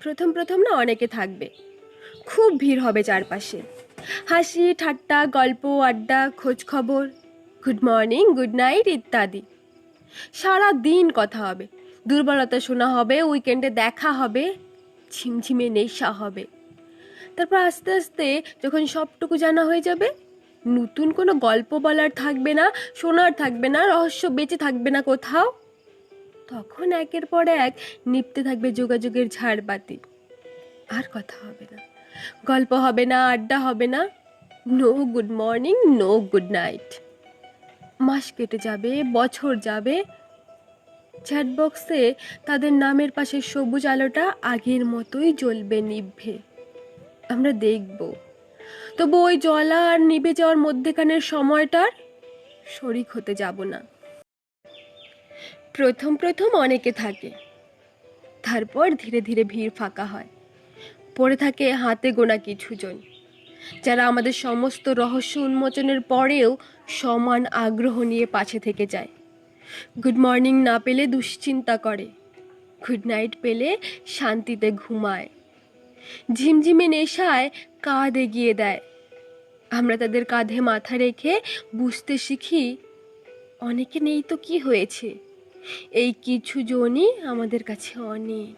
প্রথম প্রথম না অনেকে থাকবে, খুব ভিড় হবে চারপাশে, হাসি ঠাট্টা গল্প আড্ডা খোঁজ খবর, গুড মর্নিং গুড নাইট ইত্যাদি। সারা দিন কথা হবে, দুর্বলতা শোনা হবে, উইকেন্ডে দেখা হবে, ঝিমঝিমে নেশা হবে। তারপর আস্তে আস্তে যখন সবটুকু জানা হয়ে যাবে, নতুন কোনো গল্প বলার থাকবে না, শোনার থাকবে না, রহস্য বেঁচে থাকবে না কোথাও। তখন একের পর এক নিভতে থাকবে যোগাযোগের ঝাড়বাতি। আর কথা হবে না, গল্প হবে না, আড্ডা হবে না, no good morning no good night. মাস কেটে যাবে, বছর যাবে, চ্যাট বক্সে তাদের নামের পাশে সবুজ আলোটা আগের মতোই জ্বলবে নিভে। আমরা দেখব, তবু ওই জ্বলা আর নিভে যাওয়ার মধ্যেখানের সময়টার শরিক হতে যাব না। প্রথম প্রথম অনেকে থাকে, তারপর ধীরে ধীরে ভিড় ফাঁকা হয়। পড়ে থাকে হাতে গোনা কিছুজন, যারা আমাদের সমস্ত রহস্য উন্মোচনের পরেও সমান আগ্রহ নিয়ে পাশে থেকে যায়। গুড মর্নিং না পেলে দুশ্চিন্তা করে, গুড নাইট পেলে শান্তিতে ঘুমায়, ঝিমঝিমে নেশায় কাঁধ এগিয়ে দেয়। আমরা তাদের কাঁধে মাথা রেখে বুঝতে শিখি, অনেকে নেই তো কি হয়েছে, এই কিছু জনই আমাদের কাছে অনেক।